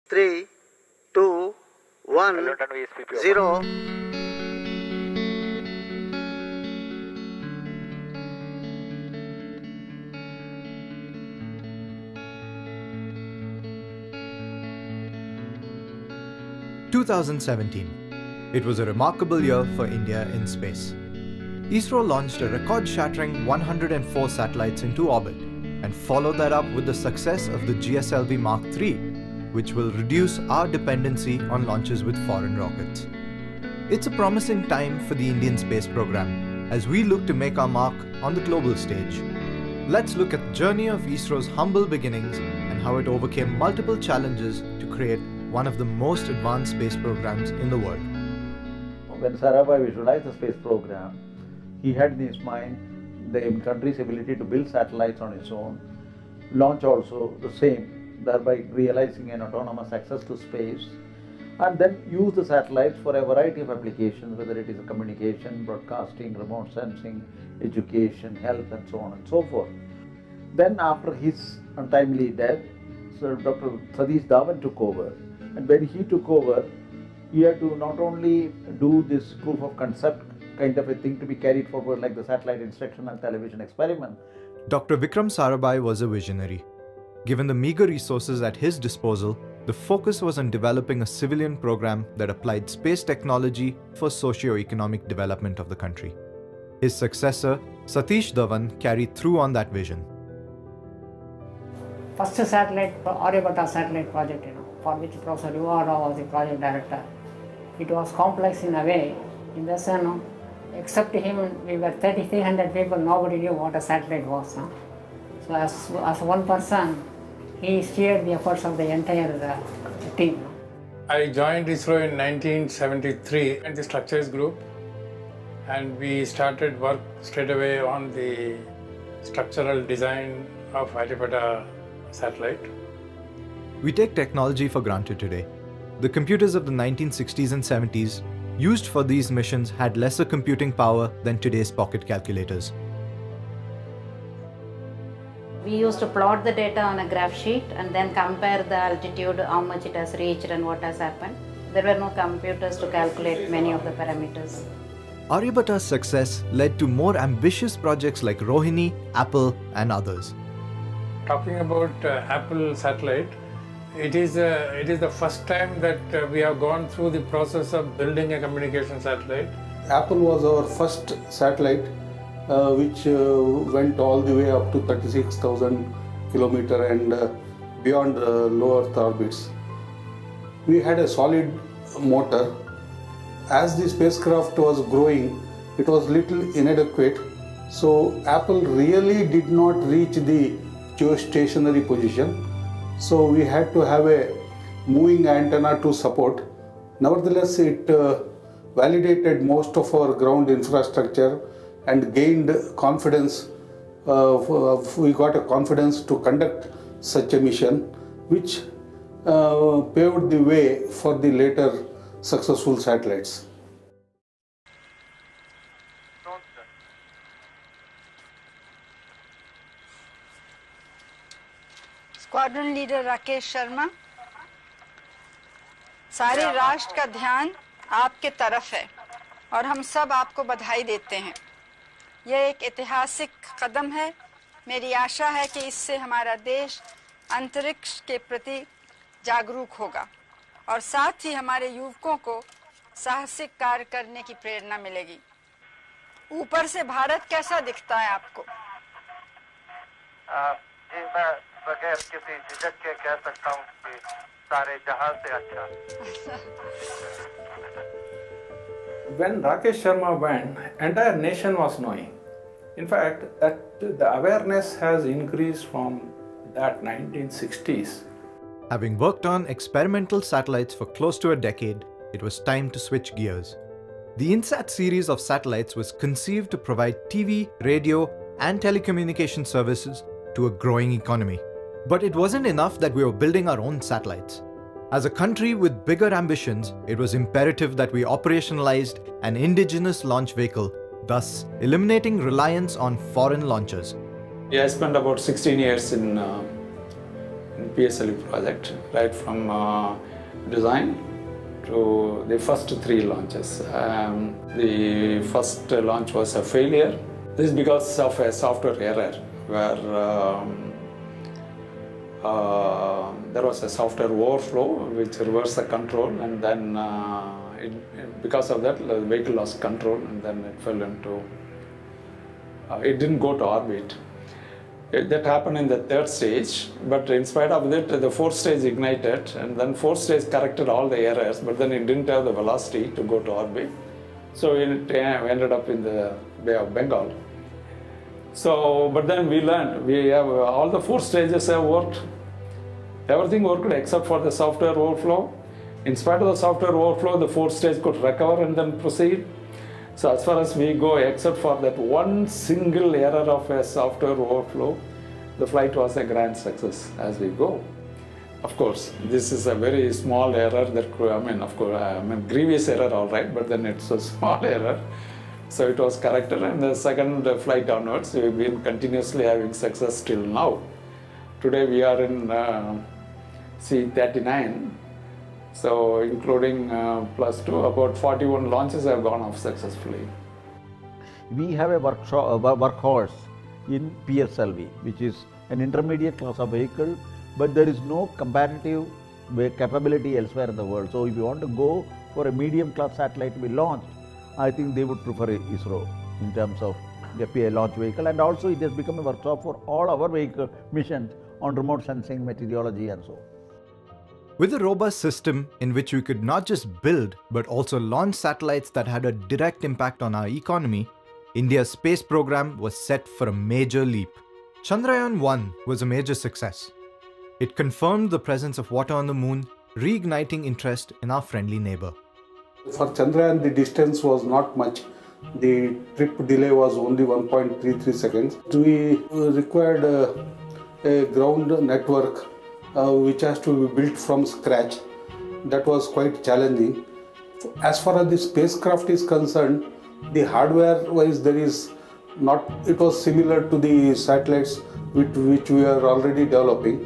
3, 2, 1, 0. 2017. It was a remarkable year for India in space. ISRO launched a record-shattering 104 satellites into orbit and followed that up with the success of the GSLV Mark III, which will reduce our dependency on launches with foreign rockets. It's a promising time for the Indian space program as we look to make our mark on the global stage. Let's look at the journey of ISRO's humble beginnings and how it overcame multiple challenges to create one of the most advanced space programs in the world. When Sarabhai visualized the space program, he had in his mind the country's ability to build satellites on its own, launch also the same, thereby realizing an autonomous access to space, and then use the satellites for a variety of applications, whether it is communication, broadcasting, remote sensing, education, health, and so on and so forth. Then after his untimely death, Sir Dr. Satish Dhawan took over. And when he took over, he had to not only do this proof of concept kind of a thing to be carried forward like the satellite instructional television experiment. Dr. Vikram Sarabhai was a visionary. Given the meager resources at his disposal, the focus was on developing a civilian program that applied space technology for socio-economic development of the country. His successor, Satish Dhawan, carried through on that vision. First satellite, Aryabhatta satellite project, for which Professor Yuvara was the project director. It was complex in a way, in the sense, except him, we were 3,300 people, nobody knew what a satellite was. So as one person, he steered the efforts of the entire team. I joined ISRO in 1973 in the structures group, and we started work straight away on the structural design of Aryabhatta satellite. We take technology for granted today. The computers of the 1960s and 70s used for these missions had lesser computing power than today's pocket calculators. We used to plot the data on a graph sheet and then compare the altitude, how much it has reached and what has happened. There were no computers to calculate many of the parameters. Aryabhatta's success led to more ambitious projects like Rohini, Apple, and others. Talking about Apple satellite, it is the first time that we have gone through the process of building a communication satellite. Apple was our first satellite which went all the way up to 36,000 kilometer and beyond low Earth orbits. We had a solid motor. As the spacecraft was growing, it was little inadequate, so Apple really did not reach the geostationary position. So we had to have a moving antenna to support. Nevertheless, it validated most of our ground infrastructure and gained confidence. We got a confidence to conduct such a mission, which paved the way for the later successful satellites. Squadron leader Rakesh Sharma, सारे राष्ट्र का ध्यान आपके तरफ है और हम सब आपको बधाई देते हैं। यह एक ऐतिहासिक कदम है। मेरी आशा है कि इससे हमारा देश अंतरिक्ष के प्रति जागरूक होगा और साथ ही हमारे युवकों को साहसिक कार्य करने की प्रेरणा मिलेगी। ऊपर से भारत कैसा दिखता है आपको? जी, मैं बगैर किसी झिझक के कह सकता हूँ कि सारे जहां से अच्छा। When Rakesh Sharma went, entire nation was knowing. In fact, that the awareness has increased from that 1960s. Having worked on experimental satellites for close to a decade, it was time to switch gears. The INSAT series of satellites was conceived to provide TV, radio, and telecommunication services to a growing economy. But it wasn't enough that we were building our own satellites. As a country with bigger ambitions, it was imperative that we operationalized an indigenous launch vehicle, thus eliminating reliance on foreign launchers. Yeah, I spent about 16 years in in PSLV project, right from design to the first 3 launches. The first launch was a failure. This is because of a software error where there was a software overflow which reversed the control, and then because of that the vehicle lost control, and then it fell into, it didn't go to orbit. That happened in the 3rd stage, but in spite of that the 4th stage ignited, and then 4th stage corrected all the errors, but then it didn't have the velocity to go to orbit. So it ended up in the Bay of Bengal. So, but then we learned, we have all the 4 stages have worked. Everything worked except for the software overflow. In spite of the software overflow, the 4th stage could recover and then proceed. So as far as we go, except for that one single error of a software overflow, the flight was a grand success as we go. Of course, this is a very small error that could, of course, grievous error, all right, but then it's a small error. So it was corrected, and the second flight onwards, we've been continuously having success till now. Today we are in C39, so including +2, about 41 launches have gone off successfully. We have a workhorse in PSLV, which is an intermediate class of vehicle, but there is no comparative capability elsewhere in the world. So if you want to go for a medium class satellite to be launched, I think they would prefer ISRO in terms of the launch vehicle, and also it has become a workshop for all our vehicle missions on remote sensing, meteorology and so on. With a robust system in which we could not just build but also launch satellites that had a direct impact on our economy, India's space program was set for a major leap. Chandrayaan-1 was a major success. It confirmed the presence of water on the moon, reigniting interest in our friendly neighbor. For Chandrayaan, the distance was not much. The trip delay was only 1.33 seconds. We required a ground network which has to be built from scratch. That was quite challenging. As far as the spacecraft is concerned, the hardware-wise there is not, it was similar to the satellites which we are already developing.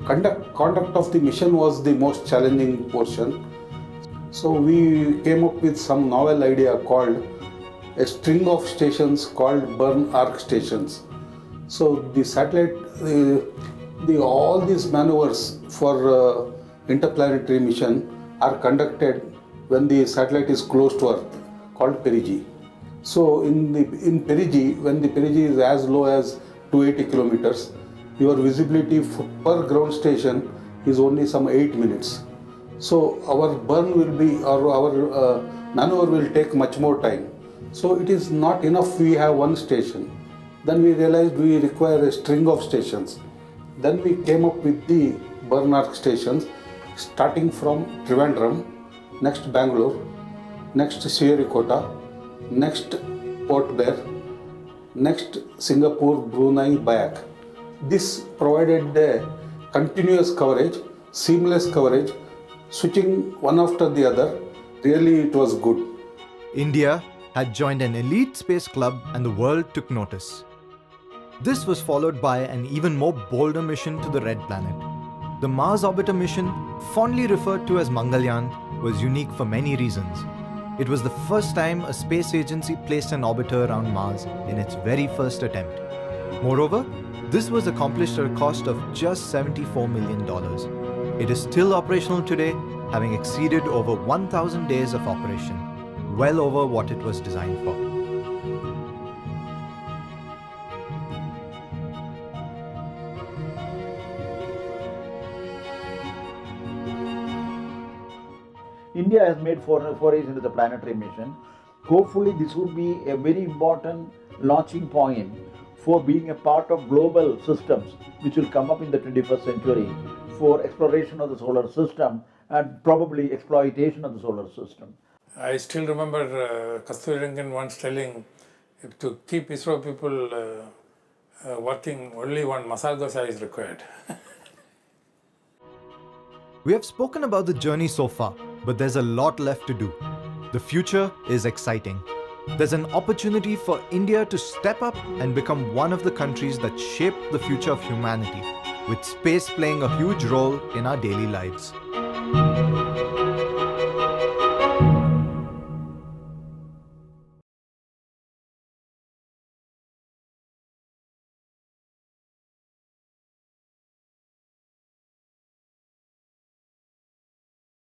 Conduct of the mission was the most challenging portion. So we came up with some novel idea called a string of stations called burn arc stations. So the satellite, all these maneuvers for interplanetary mission are conducted when the satellite is close to Earth, called perigee. So in perigee, when the perigee is as low as 280 kilometers, your visibility per ground station is only some 8 minutes. So our burn will be, or our maneuver will take much more time. So it is not enough we have one station. Then we realized we require a string of stations. Then we came up with the burn arc stations, starting from Trivandrum, next Bangalore, next Sriharikota, next Port Blair, next Singapore, Brunei, Bayak. This provided a continuous coverage, seamless coverage, switching one after the other. Really, it was good. India had joined an elite space club and the world took notice. This was followed by an even more bolder mission to the Red Planet. The Mars Orbiter mission, fondly referred to as Mangalyaan, was unique for many reasons. It was the first time a space agency placed an orbiter around Mars in its very first attempt. Moreover, this was accomplished at a cost of just $74 million. It is still operational today, having exceeded over 1,000 days of operation, well over what it was designed for. India has made forays into the planetary mission. Hopefully this would be a very important launching point for being a part of global systems which will come up in the 21st century for exploration of the solar system and probably exploitation of the solar system. I still remember Kasturirangan once telling to keep ISRO people working, only one masala dosa is required. We have spoken about the journey so far, but there's a lot left to do. The future is exciting. There's an opportunity for India to step up and become one of the countries that shape the future of humanity. with space playing a huge role in our daily lives.